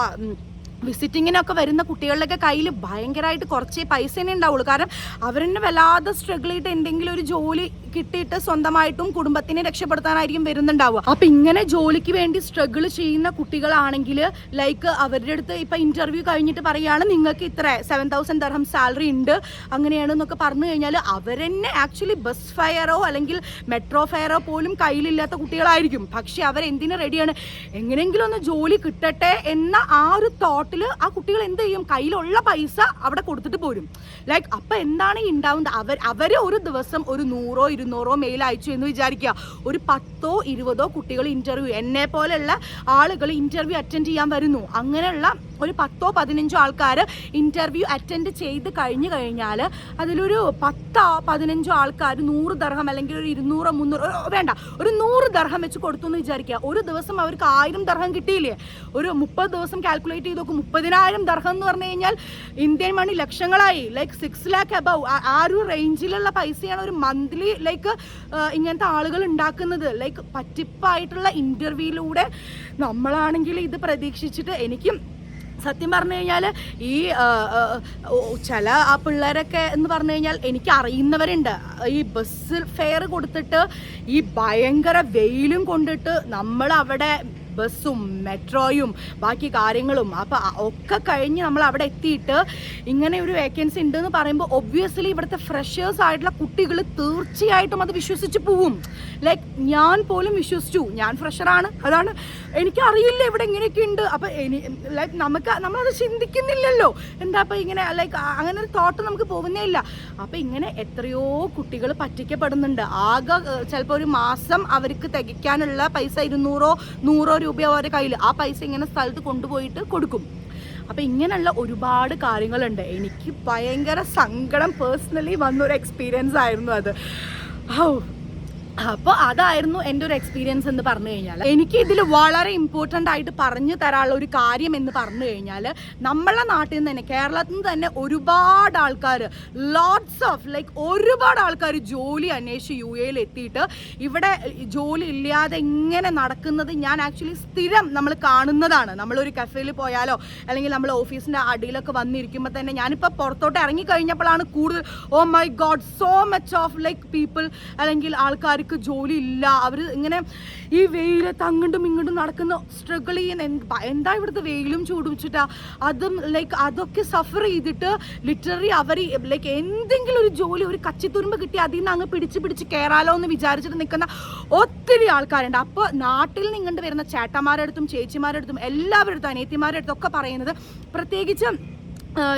വിസിറ്റിങ്ങിനൊക്കെ വരുന്ന കുട്ടികളുടെയൊക്കെ കയ്യിൽ ഭയങ്കരമായിട്ട് കുറച്ചേ പൈസ തന്നെ ഉണ്ടാവുള്ളൂ. കാരണം അവരെന്നെ വല്ലാതെ സ്ട്രഗിൾ ചെയ്തിട്ട് എന്തെങ്കിലും ഒരു ജോലി കിട്ടിയിട്ട് സ്വന്തമായിട്ടും കുടുംബത്തിനെ രക്ഷപ്പെടുത്താനായിരിക്കും വരുന്നുണ്ടാവുക. അപ്പം ഇങ്ങനെ ജോലിക്ക് വേണ്ടി സ്ട്രഗിൾ ചെയ്യുന്ന കുട്ടികളാണെങ്കിൽ ലൈക്ക് അവരുടെ അടുത്ത് ഇപ്പം ഇൻ്റർവ്യൂ കഴിഞ്ഞിട്ട് പറയുകയാണ് നിങ്ങൾക്ക് ഇത്ര 7,000 ദർഹം സാലറി ഉണ്ട് അങ്ങനെയാണെന്നൊക്കെ പറഞ്ഞു കഴിഞ്ഞാൽ അവരെന്നെ ആക്ച്വലി ബസ് ഫെയറോ അല്ലെങ്കിൽ മെട്രോ ഫെയറോ പോലും കയ്യിലില്ലാത്ത കുട്ടികളായിരിക്കും. പക്ഷെ അവരെന്തിനു റെഡിയാണ്, എങ്ങനെയെങ്കിലും ഒന്ന് ജോലി കിട്ടട്ടെ എന്ന ആ ഒരു തോട്ട് ആ കുട്ടികൾ എന്ത് ചെയ്യും, കയ്യിലുള്ള പൈസ അവിടെ കൊടുത്തിട്ട് പോരും. ലൈക്ക് അപ്പം എന്താണ് ഉണ്ടാവുന്നത്, അവര് ഒരു ദിവസം ഒരു 100-200 മെയിൽ അയച്ചു എന്ന് വിചാരിക്കുക. ഒരു 10-20 കുട്ടികൾ ഇൻ്റർവ്യൂ, എന്നെ പോലെയുള്ള ആളുകൾ ഇൻ്റർവ്യൂ അറ്റൻഡ് ചെയ്യാൻ വരുന്നു. അങ്ങനെയുള്ള ഒരു 10-15 ആൾക്കാർ ഇൻ്റർവ്യൂ അറ്റൻഡ് ചെയ്ത് കഴിഞ്ഞാൽ അതിലൊരു 10-15 ആൾക്കാർ 100 ദർഹം അല്ലെങ്കിൽ ഒരു 200-300 വേണ്ട, ഒരു 100 ദർഹം വെച്ച് കൊടുത്തു എന്ന് വിചാരിക്കുക. ഒരു ദിവസം അവർക്ക് 1000 ദർഹം കിട്ടിയില്ലേ? ഒരു 30 ദിവസം കാൽക്കുലേറ്റ് ചെയ്ത് നോക്കും. 30,000 ദർഹം എന്ന് പറഞ്ഞു കഴിഞ്ഞാൽ ഇന്ത്യൻ മണി ലക്ഷങ്ങളായി, ലൈക്ക് 6 lakh അബവ്. ആ ഒരു റേഞ്ചിലുള്ള പൈസയാണ് ഒരു മന്ത്ലി ലൈക്ക് ഇങ്ങനത്തെ ആളുകൾ ഉണ്ടാക്കുന്നത്. ലൈക്ക് പറ്റിപ്പായിട്ടുള്ള ഇൻ്റർവ്യൂയിലൂടെ നമ്മളാണെങ്കിൽ ഇത് പ്രതീക്ഷിച്ചിട്ട് എനിക്ക് സത്യം പറഞ്ഞു കഴിഞ്ഞാൽ ഈ ചില ആ പിള്ളേരൊക്കെ എന്ന് പറഞ്ഞു കഴിഞ്ഞാൽ എനിക്ക് അറിയുന്നവരുണ്ട്. ഈ ബസ് ഫെയർ കൊടുത്തിട്ട് ഈ ഭയങ്കര വെയിലും കൊണ്ടിട്ട് നമ്മളവിടെ ബസ്സും മെട്രോയും ബാക്കി കാര്യങ്ങളും അപ്പം ഒക്കെ കഴിഞ്ഞ് നമ്മൾ അവിടെ എത്തിയിട്ട് ഇങ്ങനെ ഒരു വേക്കൻസി ഉണ്ടെന്ന് പറയുമ്പോൾ ഒബ്വിയസ്ലി ഇവിടുത്തെ ഫ്രഷേഴ്സ് ആയിട്ടുള്ള കുട്ടികൾ തീർച്ചയായിട്ടും അത് വിശ്വസിച്ച് പോവും. ലൈക്ക് ഞാൻ പോലും വിശ്വസിച്ചു, ഞാൻ ഫ്രഷറാണ്, അതാണ് എനിക്കറിയില്ല ഇവിടെ ഇങ്ങനെയൊക്കെ ഉണ്ട്. അപ്പം ലൈക്ക് നമ്മളത് ചിന്തിക്കുന്നില്ലല്ലോ, എന്താ അപ്പം ഇങ്ങനെ ലൈക്ക് അങ്ങനെ ഒരു തോട്ട് നമുക്ക് പോകുന്നേ ഇല്ല. അപ്പം ഇങ്ങനെ എത്രയോ കുട്ടികൾ പറ്റിക്കപ്പെടുന്നുണ്ട്. ആകെ ചിലപ്പോൾ ഒരു മാസം അവർക്ക് തികയ്ക്കാനുള്ള പൈസ 200-100 രൂപ അവരുടെ കയ്യിൽ, ആ പൈസ ഇങ്ങനെ സ്ഥലത്ത് കൊണ്ടുപോയിട്ട് കൊടുക്കും. അപ്പം ഇങ്ങനെയുള്ള ഒരുപാട് കാര്യങ്ങളുണ്ട്. എനിക്ക് ഭയങ്കര സങ്കടം പേഴ്സണലി വന്നൊരു എക്സ്പീരിയൻസ് ആയിരുന്നു അത്. അപ്പോൾ അതായിരുന്നു എൻ്റെ ഒരു എക്സ്പീരിയൻസ് എന്ന് പറഞ്ഞു കഴിഞ്ഞാൽ. എനിക്ക് ഇതിൽ വളരെ ഇമ്പോർട്ടൻ്റ് ആയിട്ട് പറഞ്ഞു തരാനുള്ള ഒരു കാര്യം എന്ന് പറഞ്ഞു കഴിഞ്ഞാൽ, നമ്മളെ നാട്ടിൽ നിന്ന് തന്നെ കേരളത്തിൽ നിന്ന് തന്നെ ഒരുപാട് ആൾക്കാർ, ലോട്ട്സ് ഓഫ് ലൈക്ക് ഒരുപാട് ആൾക്കാർ ജോലി അന്വേഷിച്ച് UAE എത്തിയിട്ട് ഇവിടെ ജോലി ഇല്ലാതെ ഇങ്ങനെ നടക്കുന്നത് ഞാൻ ആക്ച്വലി സ്ഥിരം നമ്മൾ കാണുന്നതാണ്. നമ്മളൊരു കഫേയിൽ പോയാലോ അല്ലെങ്കിൽ നമ്മൾ ഓഫീസിൻ്റെ അടിയിലൊക്കെ വന്നിരിക്കുമ്പോൾ തന്നെ, ഞാനിപ്പോൾ പുറത്തോട്ട് ഇറങ്ങിക്കഴിഞ്ഞപ്പോഴാണ് കൂടുതൽ oh my God so much of like people അല്ലെങ്കിൽ ആൾക്കാർ ജോലി ഇല്ല. അവർ ഇങ്ങനെ ഈ വെയിലത്ത് അങ്ങോട്ടും ഇങ്ങോട്ടും നടക്കുന്ന സ്ട്രഗിൾ ചെയ്യുന്ന, എന്താ ഇവിടുത്തെ വെയിലും ചൂടുവെച്ചിട്ടാ അതും ലൈക്ക് അതൊക്കെ സഫർ ചെയ്തിട്ട് ലിറ്ററലി അവർ ലൈക്ക് എന്തെങ്കിലും ഒരു ജോലി, ഒരു കച്ചിത്തുരുമ്പ് കിട്ടി അതിൽ നിന്ന് അങ്ങ് പിടിച്ച് കയറാലോ എന്ന് വിചാരിച്ചിട്ട് നിൽക്കുന്ന ഒത്തിരി ആൾക്കാരുണ്ട്. അപ്പോൾ നാട്ടിൽ നിങ്ങണ്ട് വരുന്ന ചേട്ടന്മാരുടെ അടുത്തും ചേച്ചിമാരുടെ അടുത്തും എല്ലാവരുടെ അടുത്തും അനിയത്തിമാരുടെ അടുത്തും ഒക്കെ പറയുന്നത്, പ്രത്യേകിച്ച്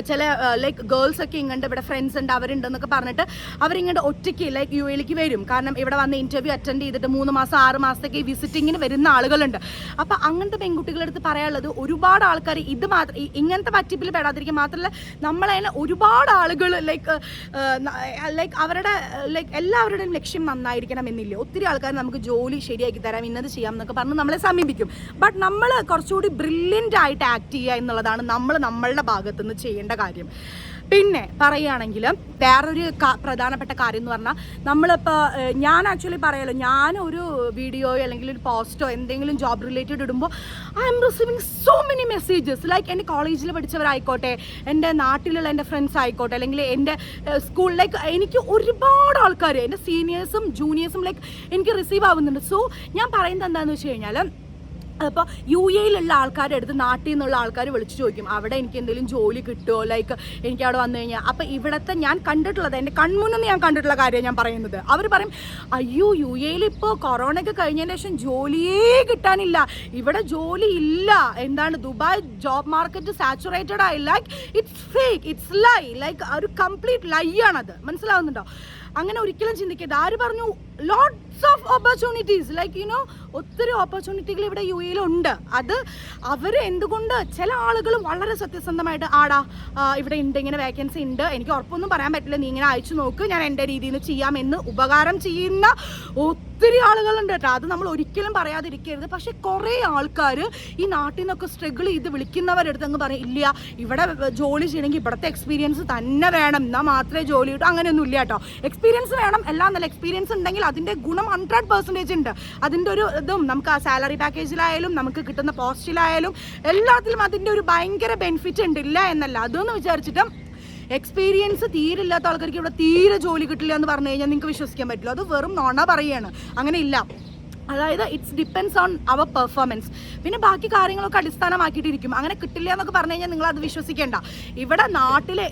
ചില ലൈക്ക് ഗേൾസ് ഒക്കെ ഇങ്ങോട്ട് ഇവിടെ ഫ്രണ്ട്സ് ഉണ്ട് അവരുണ്ടെന്നൊക്കെ പറഞ്ഞിട്ട് അവരിങ്ങോട്ട് ഒറ്റയ്ക്ക് ലൈക്ക് യു എയിലേക്ക് വരും. കാരണം ഇവിടെ വന്ന് ഇൻ്റർവ്യൂ അറ്റൻഡ് ചെയ്തിട്ട് 3 മാസം 6 മാസത്തേക്ക് വിസിറ്റിങ്ങിന് വരുന്ന ആളുകളുണ്ട്. അപ്പോൾ അങ്ങനത്തെ പെൺകുട്ടികളുടെ അടുത്ത് പറയാനുള്ളത് ഒരുപാട് ആൾക്കാർ ഇത് മാത്രം ഇങ്ങനത്തെ പറ്റിപ്പിൽ പെടാതിരിക്കുക മാത്രമല്ല നമ്മളതിനെ ഒരുപാട് ആളുകൾ ലൈക്ക് അവരുടെ ലൈക്ക് എല്ലാവരുടെയും ലക്ഷ്യം നന്നായിരിക്കണം എന്നില്ല. ഒത്തിരി ആൾക്കാർ നമുക്ക് ജോലി ശരിയാക്കി തരാം ഇന്നത് ചെയ്യാം എന്നൊക്കെ പറഞ്ഞ് നമ്മളെ സമീപിക്കും. ബട്ട് നമ്മൾ കുറച്ചുകൂടി ബ്രില്യൻ്റ് ആയിട്ട് ആക്ട് ചെയ്യുക എന്നുള്ളതാണ് നമ്മളുടെ ഭാഗത്തുനിന്ന് ചെയ്യേണ്ട കാര്യം. പിന്നെ പറയുകയാണെങ്കിൽ വേറൊരു പ്രധാനപ്പെട്ട കാര്യം എന്ന് പറഞ്ഞാൽ നമ്മളിപ്പോൾ ഞാൻ ആക്ച്വലി പറയാലോ, ഞാനൊരു വീഡിയോയോ അല്ലെങ്കിൽ ഒരു പോസ്റ്റോ എന്തെങ്കിലും ജോബ് റിലേറ്റഡ് ഇടുമ്പോൾ I M receiving so many messages. Like എൻ്റെ കോളേജിൽ പഠിച്ചവരായിക്കോട്ടെ, എൻ്റെ നാട്ടിലുള്ള എൻ്റെ ഫ്രണ്ട്സ് ആയിക്കോട്ടെ, അല്ലെങ്കിൽ എൻ്റെ സ്കൂൾ ലൈക്ക് എനിക്ക് ഒരുപാട് ആൾക്കാർ എൻ്റെ സീനിയേഴ്സും ജൂനിയേഴ്സും ലൈക്ക് എനിക്ക് റിസീവ് ആവുന്നുണ്ട്. സോ ഞാൻ പറയുന്നത് എന്താണെന്ന് വെച്ച് കഴിഞ്ഞാൽ അപ്പോൾ യു എയിലുള്ള ആൾക്കാരുടെ അടുത്ത് നാട്ടിൽ നിന്നുള്ള ആൾക്കാർ വിളിച്ച് ചോദിക്കും അവിടെ എനിക്ക് എന്തെങ്കിലും ജോലി കിട്ടുമോ, ലൈക്ക് എനിക്ക് അവിടെ വന്നു കഴിഞ്ഞാൽ. അപ്പോൾ ഇവിടുത്തെ ഞാൻ കണ്ടിട്ടുള്ളത് എൻ്റെ കൺമുന്നിൽ ഞാൻ കണ്ടിട്ടുള്ള കാര്യമാണ് ഞാൻ പറയുന്നത്. അവർ പറയും അയ്യോ യു എയിൽ ഇപ്പോൾ കൊറോണ ഒക്കെ കഴിഞ്ഞതിന് ശേഷം ജോലിയേ കിട്ടാനില്ല, ഇവിടെ ജോലി ഇല്ല, എന്താണ് ദുബായ് ജോബ് മാർക്കറ്റ് സാച്ചുറേറ്റഡ് ആയി, like it's fake, it's lie, like ഒരു കംപ്ലീറ്റ് ലൈ ആണത്. മനസ്സിലാവുന്നുണ്ടോ? അങ്ങനെ ഒരിക്കലും ചിന്തിക്കരുത്. ആര് പറഞ്ഞു? Lots of opportunities, like you know ഒത്തിരി ഓപ്പർച്യൂണിറ്റികൾ ഇവിടെ യു എയിലുണ്ട്. അത് അവർ എന്തുകൊണ്ട് ചില ആളുകൾ വളരെ സത്യസന്ധമായിട്ട് ആടാ ഇവിടെ ഉണ്ട്, ഇങ്ങനെ വേക്കൻസി ഉണ്ട്, എനിക്ക് ഉറപ്പൊന്നും പറയാൻ പറ്റില്ല, നീ ഇങ്ങനെ അയച്ചു നോക്ക്, ഞാൻ എൻ്റെ രീതിയിൽ നിന്ന് ചെയ്യാമെന്ന് ഉപകാരം ചെയ്യുന്ന ഒത്തിരി ആളുകളുണ്ട് കേട്ടോ. അത് നമ്മൾ ഒരിക്കലും പറയാതിരിക്കരുത്. പക്ഷെ കുറേ ആൾക്കാർ ഈ നാട്ടിൽ നിന്നൊക്കെ സ്ട്രഗിൾ ചെയ്ത് വിളിക്കുന്നവരെടുത്ത് അങ്ങ് പറയും ഇല്ല ഇവിടെ ജോലി ചെയ്യണമെങ്കിൽ ഇവിടുത്തെ എക്സ്പീരിയൻസ് തന്നെ വേണം, എന്നാൽ മാത്രമേ ജോലി കിട്ടും. അങ്ങനെയൊന്നും ഇല്ല കേട്ടോ. എക്സ്പീരിയൻസ് വേണം, എല്ലാം നല്ല എക്സ്പീരിയൻസ് ഉണ്ടെങ്കിൽ അതിൻ്റെ ഗുണം 100% ഉണ്ട്. അതിൻ്റെ ഒരു ഇതും നമുക്ക് ആ സാലറി പാക്കേജിലായാലും നമുക്ക് കിട്ടുന്ന പോസ്റ്റിലായാലും എല്ലാത്തിലും അതിൻ്റെ ഒരു ഭയങ്കര ബെനിഫിറ്റ് ഉണ്ട്, ഇല്ല എന്നല്ല. അതൊന്നും വിചാരിച്ചിട്ട് എക്സ്പീരിയൻസ് തീരില്ലാത്ത ആൾക്കാർക്ക് ഇവിടെ തീരെ ജോലി കിട്ടില്ല എന്ന് പറഞ്ഞു കഴിഞ്ഞാൽ നിങ്ങൾക്ക് വിശ്വസിക്കാൻ പറ്റില്ല. അത് വെറും നുണ പറയുകയാണ്. അങ്ങനെ ഇല്ല. അതായത് ഇറ്റ്സ് ഡിപ്പെൻഡ്സ് ഓൺ അവർ പെർഫോമൻസ്. പിന്നെ ബാക്കി കാര്യങ്ങളൊക്കെ അടിസ്ഥാനമാക്കിയിട്ടിരിക്കും. അങ്ങനെ കിട്ടില്ല എന്നൊക്കെ പറഞ്ഞു കഴിഞ്ഞാൽ നിങ്ങൾ അത് വിശ്വസിക്കേണ്ട. ഇവിടെ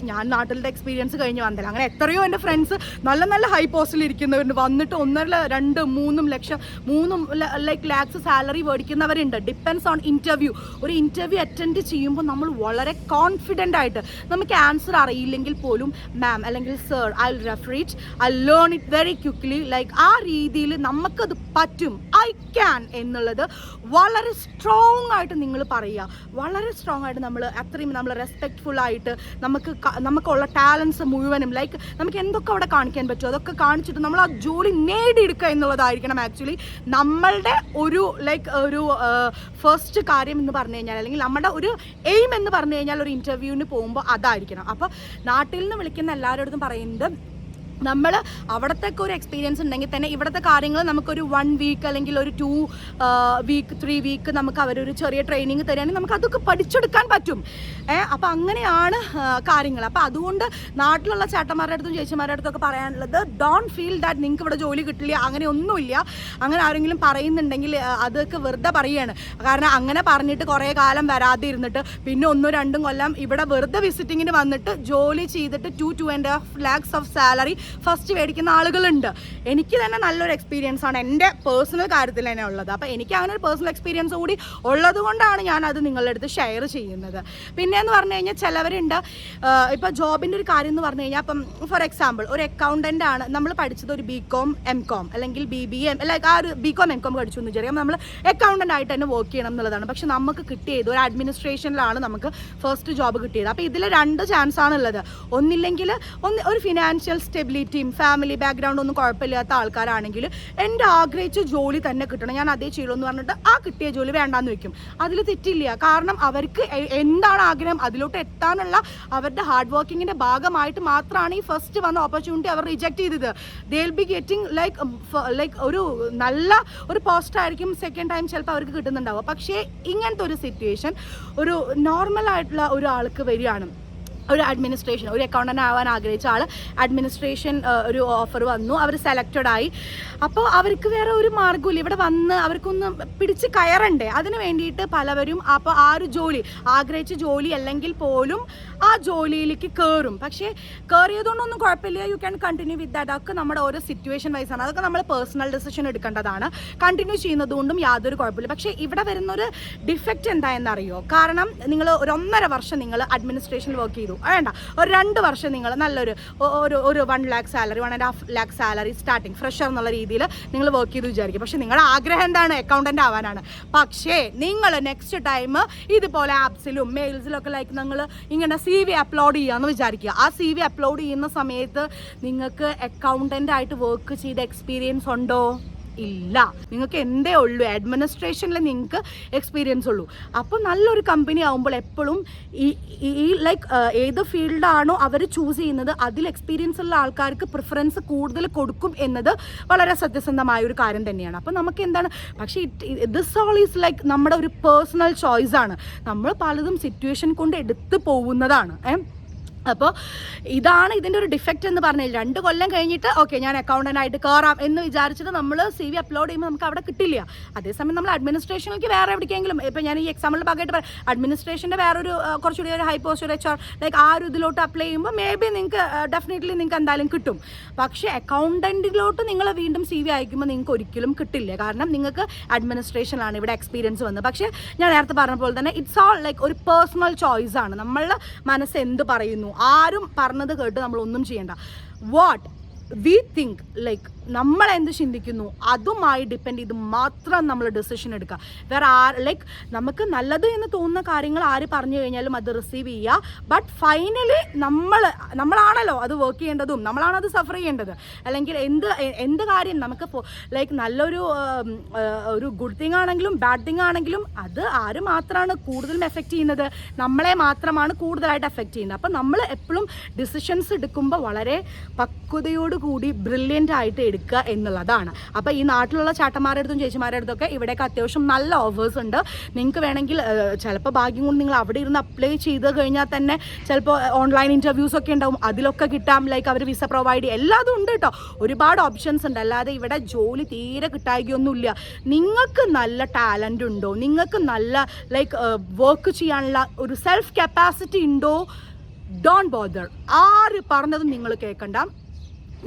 ഞാൻ നാട്ടിലെ എക്സ്പീരിയൻസ് കഴിഞ്ഞ് വന്നില്ല. അങ്ങനെ എത്രയോ എൻ്റെ ഫ്രണ്ട്സ് നല്ല നല്ല ഹൈ പോസ്റ്റിൽ ഇരിക്കുന്നവരുണ്ട്, വന്നിട്ട് 1.5, 2, 3 ലക്ഷം 3 ലാക്സ് സാലറി മേടിക്കുന്നവരുണ്ട്. Depends on interview. ഒരു ഇൻ്റർവ്യൂ അറ്റൻഡ് ചെയ്യുമ്പോൾ നമ്മൾ വളരെ കോൺഫിഡൻ്റ് ആയിട്ട്, നമുക്ക് ആൻസർ അറിയില്ലെങ്കിൽ പോലും മാം അല്ലെങ്കിൽ sir I will refer it, I learn it very quickly, like ആ രീതിയിൽ നമുക്കത് പറ്റും, ഐ ക്യാൻ എന്നുള്ളത് വളരെ സ്ട്രോങ് ആയിട്ട് നിങ്ങൾ പറയുക. വളരെ സ്ട്രോങ് ആയിട്ട് അത്രയും നമ്മൾ റെസ്പെക്റ്റ്ഫുൾ ആയിട്ട് നമുക്കുള്ള ടാലൻസ് മുഴുവനും ലൈക്ക് നമുക്ക് എന്തൊക്കെ അവിടെ കാണിക്കാൻ പറ്റുമോ അതൊക്കെ കാണിച്ചിട്ട് നമ്മൾ ആ ജോലി നേടിയെടുക്കുക എന്നുള്ളതായിരിക്കണം ആക്ച്വലി നമ്മളുടെ ഒരു ഫസ്റ്റ് കാര്യം എന്ന് പറഞ്ഞു കഴിഞ്ഞാൽ, അല്ലെങ്കിൽ നമ്മുടെ ഒരു എയിം എന്ന് പറഞ്ഞു കഴിഞ്ഞാൽ ഒരു ഇൻ്റർവ്യൂവിന് പോകുമ്പോൾ അതായിരിക്കണം. അപ്പോൾ നാട്ടിൽ നിന്ന് വിളിക്കുന്ന എല്ലാവരോടും പറയുന്നത് നമ്മൾ അവിടത്തേക്ക് ഒരു എക്സ്പീരിയൻസ് ഉണ്ടെങ്കിൽ തന്നെ ഇവിടുത്തെ കാര്യങ്ങൾ നമുക്കൊരു 1 വീക്ക് അല്ലെങ്കിൽ ഒരു 2 വീക്ക് 3 വീക്ക് നമുക്ക് അവരൊരു ചെറിയ ട്രെയിനിങ് തരികയാണെങ്കിൽ നമുക്ക് അതൊക്കെ പഠിച്ചെടുക്കാൻ പറ്റും. അപ്പോൾ അങ്ങനെയാണ് കാര്യങ്ങൾ. അപ്പോൾ അതുകൊണ്ട് നാട്ടിലുള്ള ചേട്ടന്മാരുടെ അടുത്തും ചേച്ചിമാരുടെ അടുത്തൊക്കെ പറയാനുള്ളത് ഡോണ്ട് ഫീൽ ദാറ്റ് നിങ്ങൾക്ക് ഇവിടെ ജോലി കിട്ടില്ല, അങ്ങനെ ഒന്നുമില്ല. അങ്ങനെ ആരെങ്കിലും പറയുന്നുണ്ടെങ്കിൽ അതൊക്കെ വെറുതെ പറയുകയാണ്. കാരണം അങ്ങനെ പറഞ്ഞിട്ട് കുറേ കാലം വരാതെ ഇരുന്നിട്ട് പിന്നെ 1-2 കൊല്ലം ഇവിടെ വെറുതെ വിസിറ്റിങ്ങിന് വന്നിട്ട് ജോലി ചെയ്തിട്ട് 2.5 lakhs ഓഫ് സാലറി ഫസ്റ്റ് മേടിക്കുന്ന ആളുകളുണ്ട്. എനിക്ക് തന്നെ നല്ലൊരു എക്സ്പീരിയൻസ് ആണ് എൻ്റെ പേഴ്സണൽ കാര്യത്തിൽ തന്നെ ഉള്ളത്. അപ്പോൾ എനിക്ക് അങ്ങനെ ഒരു പേഴ്സണൽ എക്സ്പീരിയൻസ് കൂടി ഉള്ളത് കൊണ്ടാണ് ഞാനത് നിങ്ങളുടെ അടുത്ത് ഷെയർ ചെയ്യുന്നത്. പിന്നെയെന്ന് പറഞ്ഞു കഴിഞ്ഞാൽ ചിലവരുണ്ട് ഇപ്പോൾ ജോബിൻ്റെ ഒരു കാര്യം എന്ന് പറഞ്ഞു കഴിഞ്ഞാൽ, അപ്പം ഫോർ എക്സാമ്പിൾ ഒരു അക്കൗണ്ടൻ്റ് ആണ്, നമ്മൾ പഠിച്ചത് ഒരു BCom MCom അല്ലെങ്കിൽ BBA ലൈക്ക് ആ ഒരു BCom MCom പഠിച്ചു എന്ന് വിചാരിക്കാം, നമ്മൾ അക്കൗണ്ടൻ്റ് ആയിട്ട് തന്നെ വർക്ക് ചെയ്യണം എന്നുള്ളതാണ്. പക്ഷെ നമുക്ക് കിട്ടിയത് ഒരു അഡ്മിനിസ്ട്രേഷനിലാണ് നമുക്ക് ഫസ്റ്റ് ജോബ് കിട്ടിയത്. അപ്പോൾ ഇതിൽ 2 ചാൻസ് ആണുള്ളത്. ഒന്നില്ലെങ്കിൽ ഒരു ഫിനാൻഷ്യൽ സ്റ്റെബിലിറ്റിയും ഫാമിലി ബാക്ക്ഗ്രൗണ്ട് ഒന്നും കുഴപ്പമില്ലാത്ത ആൾക്കാരാണെങ്കിൽ എൻ്റെ ആഗ്രഹിച്ച ജോലി തന്നെ കിട്ടണം, ഞാൻ അതേ ചെയ്യുള്ളൂ എന്ന് പറഞ്ഞിട്ട് ആ കിട്ടിയ ജോലി വേണ്ടാന്ന് വെക്കും. അതിൽ തെറ്റില്ല. കാരണം അവർക്ക് എന്താണ് ആഗ്രഹം അതിലോട്ട് എത്താനുള്ള അവരുടെ ഹാർഡ് വർക്കിങ്ങിൻ്റെ ഭാഗമായിട്ട് മാത്രമാണ് ഈ ഫസ്റ്റ് വന്ന ഓപ്പർച്യൂണിറ്റി അവർ റിജക്റ്റ് ചെയ്തത്. They will be getting like ഒരു നല്ല ഒരു പോസ്റ്റ് ആയിരിക്കും സെക്കൻഡ് ടൈം ചിലപ്പോൾ അവർക്ക് കിട്ടുന്നുണ്ടാവുക. പക്ഷേ ഇങ്ങനത്തെ ഒരു സിറ്റുവേഷൻ ഒരു നോർമൽ ആയിട്ടുള്ള ഒരാൾക്ക് വരികയാണ്. ഒരു അഡ്മിനിസ്ട്രേഷൻ ഒരു അക്കൗണ്ടൻ്റ് ആവാൻ ആഗ്രഹിച്ച ആൾ അഡ്മിനിസ്ട്രേഷൻ ഒരു ഓഫർ വന്നു, അവർ സെലക്റ്റഡ് ആയി. അപ്പോൾ അവർക്ക് വേറെ ഒരു മാർഗ്ഗമില്ല, ഇവിടെ വന്ന് അവർക്കൊന്ന് പിടിച്ച് കയറണ്ടേ. അതിന് വേണ്ടിയിട്ട് പലവരും അപ്പോൾ ആ ഒരു ജോലി ആഗ്രഹിച്ച ജോലി അല്ലെങ്കിൽ പോലും ആ ജോലിയിലേക്ക് കയറും. പക്ഷേ കയറിയതുകൊണ്ടൊന്നും കുഴപ്പമില്ല, you can continue with that. അതൊക്കെ നമ്മുടെ ഓരോ സിറ്റുവേഷൻ വൈസാണ്, അതൊക്കെ നമ്മൾ പേഴ്സണൽ ഡിസിഷൻ എടുക്കേണ്ടതാണ്. കണ്ടിന്യൂ ചെയ്യുന്നതുകൊണ്ടും യാതൊരു കുഴപ്പമില്ല. പക്ഷേ ഇവിടെ വരുന്നൊരു ഡിഫക്റ്റ് എന്താണെന്നറിയോ? കാരണം നിങ്ങൾ ഒരു 1.5 വർഷം നിങ്ങൾ അഡ്മിനിസ്ട്രേഷനിൽ വർക്ക് ചെയ്തു, ചെയ്തു, വേണ്ട ഒരു 2 വർഷം നിങ്ങൾ നല്ലൊരു ഒരു 1 lakh salary 1.5 lakh salary starting fresher എന്നുള്ള രീതിയിൽ നിങ്ങൾ വർക്ക് ചെയ്ത് വിചാരിക്കും. പക്ഷേ നിങ്ങളുടെ ആഗ്രഹം എന്താണ്? അക്കൗണ്ടൻ്റ് ആവാനാണ്. പക്ഷേ നിങ്ങൾ നെക്സ്റ്റ് ടൈം ഇതുപോലെ ആപ്സിലും മെയിൽസിലും ഒക്കെ ലൈക്ക് നിങ്ങൾ ഇങ്ങനെ CV അപ്ലോഡ് ചെയ്യാമെന്ന് വിചാരിക്കുക. ആ CV അപ്ലോഡ് ചെയ്യുന്ന സമയത്ത് നിങ്ങൾക്ക് അക്കൗണ്ടൻ്റ് ആയിട്ട് വർക്ക് ചെയ്ത എക്സ്പീരിയൻസ് ഉണ്ടോ? ഇല്ല. നിങ്ങൾക്ക് എന്തേ ഉള്ളൂ? അഡ്മിനിസ്ട്രേഷനിൽ നിങ്ങൾക്ക് എക്സ്പീരിയൻസ് ഉള്ളൂ. അപ്പോൾ നല്ലൊരു കമ്പനി ആകുമ്പോൾ എപ്പോഴും ഈ ലൈക്ക് ഏത് ഫീൽഡാണോ അവർ ചൂസ് ചെയ്യുന്നത് അതിൽ എക്സ്പീരിയൻസ് ഉള്ള ആൾക്കാർക്ക് പ്രിഫറൻസ് കൂടുതൽ കൊടുക്കും എന്നത് വളരെ സത്യസന്ധമായ ഒരു കാര്യം തന്നെയാണ്. അപ്പോൾ നമുക്ക് എന്താണ്, പക്ഷേ ദിസ് ഓൾ ഈസ് ലൈക്ക് നമ്മുടെ ഒരു പേഴ്സണൽ ചോയ്സാണ്. നമ്മൾ പലതും സിറ്റുവേഷൻ കൊണ്ട് എടുത്തു പോകുന്നതാണ്. അപ്പോൾ ഇതാണ് ഇതിൻ്റെ ഒരു ഡിഫക്റ്റ് എന്ന് പറഞ്ഞാൽ 2 കൊല്ലം കഴിഞ്ഞിട്ട് ഓക്കെ ഞാൻ അക്കൗണ്ടൻ്റായിട്ട് കയറാം എന്ന് വിചാരിച്ചിട്ട് നമ്മൾ CV അപ്ലോഡ് ചെയ്യുമ്പോൾ നമുക്ക് അവിടെ കിട്ടില്ല. അതേസമയം നമ്മൾ അഡ്മിനിസ്ട്രേഷനിലേക്ക് വേറെ എവിടേക്കെങ്കിലും, ഇപ്പോൾ ഞാൻ ഈ എക്സാമ്പിൾ ഭാഗമായിട്ട് പറയാം, അഡ്മിനിസ്ട്രേഷൻ്റെ വേറൊരു കുറച്ചുകൂടി ഒരു ഹൈ പോസ്റ്റ് ഒരു HR ലൈക്ക് ആ ഒരു ഇതിലോട്ട് അപ്ലൈ ചെയ്യുമ്പോൾ മേ ബി നിങ്ങൾക്ക് ഡെഫിനറ്റ്ലി നിങ്ങൾക്ക് എന്തായാലും കിട്ടും. പക്ഷേ അക്കൗണ്ടൻറ്റിലോട്ട് നിങ്ങൾ വീണ്ടും CV അയക്കുമ്പോൾ നിങ്ങൾക്ക് ഒരിക്കലും കിട്ടില്ല. കാരണം നിങ്ങൾക്ക് അഡ്മിനിസ്ട്രേഷനിലാണ് ഇവിടെ എക്സ്പീരിയൻസ് വന്നത്. പക്ഷേ ഞാൻ നേരത്തെ പറഞ്ഞ പോലെ തന്നെ ഇറ്റ്സ് ഓൾ ലൈക്ക് ഒരു പേഴ്സണൽ ചോയ്സാണ്. നമ്മളുടെ മനസ്സ് എന്ത് പറയുന്നു, ആരും പറഞ്ഞത് കേട്ട് നമ്മളൊന്നും ചെയ്യണ്ട. വാട്ട് വി തിങ്ക് ലൈക്ക് നമ്മൾ എന്ത് ചിന്തിക്കുന്നു അതുമായി ഡിപ്പെൻഡ് ചെയ്ത് മാത്രം നമ്മൾ ഡെസിഷൻ എടുക്കുക. വേറെ ലൈക്ക് നമുക്ക് നല്ലത് എന്ന് തോന്നുന്ന കാര്യങ്ങൾ ആര് പറഞ്ഞു കഴിഞ്ഞാലും അത് റിസീവ് ചെയ്യുക. ബട്ട് ഫൈനലി നമ്മളാണല്ലോ അത് വർക്ക് ചെയ്യേണ്ടതും നമ്മളാണ് അത് സഫർ ചെയ്യേണ്ടത്. അല്ലെങ്കിൽ എന്ത് കാര്യം നമുക്ക് ലൈക്ക് നല്ലൊരു ഒരു ഗുഡ് തിങ് ആണെങ്കിലും ബാഡ് തിങ് ആണെങ്കിലും അത് ആര് മാത്രമാണ് കൂടുതലും എഫക്റ്റ് ചെയ്യുന്നത്? നമ്മളെ മാത്രമാണ് കൂടുതലായിട്ട് എഫക്റ്റ് ചെയ്യുന്നത്. അപ്പം നമ്മൾ എപ്പോഴും ഡിസിഷൻസ് എടുക്കുമ്പോൾ വളരെ പക്വതയോട് കൂടി ബ്രില്യൻ്റ് ആയിട്ട് എടുക്കുക എന്നുള്ളതാണ്. അപ്പോൾ ഈ നാട്ടിലുള്ള ചാട്ടന്മാരുടെ അടുത്തും ചേച്ചിമാരുടെ അടുത്തൊക്കെ ഇവിടെയൊക്കെ അത്യാവശ്യം നല്ല ഓഫേഴ്സ് ഉണ്ട്. നിങ്ങൾക്ക് വേണമെങ്കിൽ ചിലപ്പോൾ ഭാഗ്യം കൊണ്ട് നിങ്ങൾ അവിടെ ഇരുന്ന് അപ്ലൈ ചെയ്ത് കഴിഞ്ഞാൽ തന്നെ ചിലപ്പോൾ ഓൺലൈൻ ഇൻ്റർവ്യൂസ് ഒക്കെ ഉണ്ടാവും, അതിലൊക്കെ കിട്ടാം. ലൈക്ക് അവർ വിസ പ്രൊവൈഡ് ചെയ്യും, എല്ലാതും ഉണ്ട് കേട്ടോ. ഒരുപാട് ഓപ്ഷൻസ് ഉണ്ട്. അല്ലാതെ ഇവിടെ ജോലി തീരെ കിട്ടായികയൊന്നുമില്ല. നിങ്ങൾക്ക് നല്ല ടാലൻ്റ് ഉണ്ടോ, നിങ്ങൾക്ക് നല്ല ലൈക്ക് വർക്ക് ചെയ്യാനുള്ള ഒരു സെൽഫ് കപ്പാസിറ്റി ഉണ്ടോ, ഡോണ്ട് ബോദർ. ആര് പറഞ്ഞതും നിങ്ങൾ കേൾക്കണ്ട.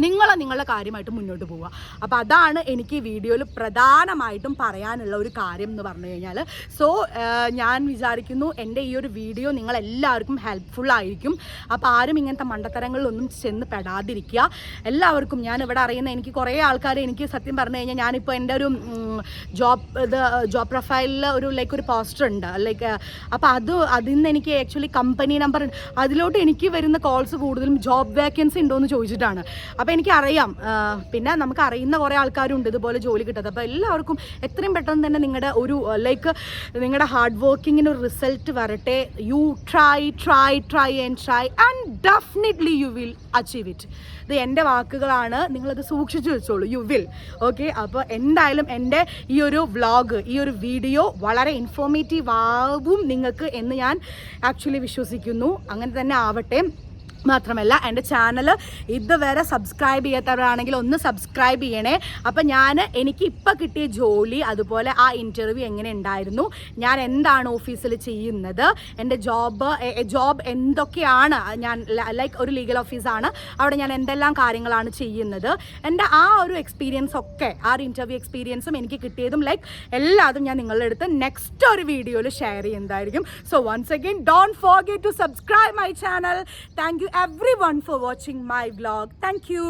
നിങ്ങളുടെ കാര്യമായിട്ട് മുന്നോട്ട് പോവുക. അപ്പോൾ അതാണ് എനിക്ക് വീഡിയോയിൽ പ്രധാനമായിട്ടും പറയാനുള്ള ഒരു കാര്യം എന്ന് പറഞ്ഞു കഴിഞ്ഞാൽ. സോ ഞാൻ വിചാരിക്കുന്നു എൻ്റെ ഈ ഒരു വീഡിയോ നിങ്ങളെല്ലാവർക്കും ഹെൽപ്ഫുൾ ആയിരിക്കും. അപ്പോൾ ആരും ഇങ്ങനത്തെ മണ്ടത്തരങ്ങളിലൊന്നും ചെന്ന് പെടാതിരിക്കുക. എല്ലാവർക്കും ഞാൻ ഇവിടെ അറിയുന്ന എനിക്ക് കുറേ ആൾക്കാർ എനിക്ക് സത്യം പറഞ്ഞു കഴിഞ്ഞാൽ ഞാനിപ്പോൾ എൻ്റെ ഒരു ജോബ് പ്രൊഫൈലിൽ ഒരു പോസ്റ്റർ ഉണ്ട് ലൈക്ക്. അപ്പോൾ അതിൽ നിന്ന് എനിക്ക് ആക്ച്വലി കമ്പനി നമ്പർ അതിലോട്ട് എനിക്ക് വരുന്ന കോൾസ് കൂടുതലും ജോബ് വേക്കൻസി ഉണ്ടോ എന്ന് ചോദിച്ചിട്ടാണ്. അപ്പോൾ എനിക്കറിയാം, പിന്നെ നമുക്ക് അറിയുന്ന കുറേ ആൾക്കാരുണ്ട് ഇതുപോലെ ജോലി കിട്ടാതെ. അപ്പോൾ എല്ലാവർക്കും എത്രയും പെട്ടെന്ന് തന്നെ നിങ്ങളുടെ ഒരു ലൈക്ക് നിങ്ങളുടെ ഹാർഡ് വർക്കിങ്ങിന് ഒരു റിസൾട്ട് വരട്ടെ. You try and definitely you will achieve it. ഇത് എൻ്റെ വാക്കുകളാണ്, നിങ്ങളത് സൂക്ഷിച്ചു വെച്ചോളൂ. You will. ഓക്കെ. അപ്പോൾ എന്തായാലും എൻ്റെ ഈ ഒരു വ്ളോഗ്, ഈ ഒരു വീഡിയോ വളരെ ഇൻഫോർമേറ്റീവ് ആവും നിങ്ങൾക്ക് എന്ന് ഞാൻ ആക്ച്വലി വിശ്വസിക്കുന്നു. അങ്ങനെ തന്നെ ആവട്ടെ. മാത്രമല്ല എൻ്റെ ചാനൽ ഇതുവരെ സബ്സ്ക്രൈബ് ചെയ്യാത്തവരാണെങ്കിൽ ഒന്ന് സബ്സ്ക്രൈബ് ചെയ്യണേ. അപ്പം എനിക്ക് ഇപ്പോൾ കിട്ടിയ ജോലി, അതുപോലെ ആ ഇൻ്റർവ്യൂ എങ്ങനെ ഉണ്ടായിരുന്നു, ഞാൻ എന്താണ് ഓഫീസിൽ ചെയ്യുന്നത്, എൻ്റെ ജോബ് എന്തൊക്കെയാണ്, ഞാൻ ലൈക്ക് ഒരു ലീഗൽ ഓഫീസാണ്, അവിടെ ഞാൻ എന്തെല്ലാം കാര്യങ്ങളാണ് ചെയ്യുന്നത്, എൻ്റെ ആ ഒരു എക്സ്പീരിയൻസ് ഒക്കെ, ആ ഒരു ഇൻ്റർവ്യൂ എക്സ്പീരിയൻസും എനിക്ക് കിട്ടിയതും ലൈക്ക് എല്ലാതും ഞാൻ നിങ്ങളുടെ അടുത്ത് നെക്സ്റ്റ് ഒരു വീഡിയോയിൽ ഷെയർ ചെയ്യുന്നതായിരിക്കും. So once again don't forget to subscribe my channel. Thank you everyone for watching my vlog. Thank you.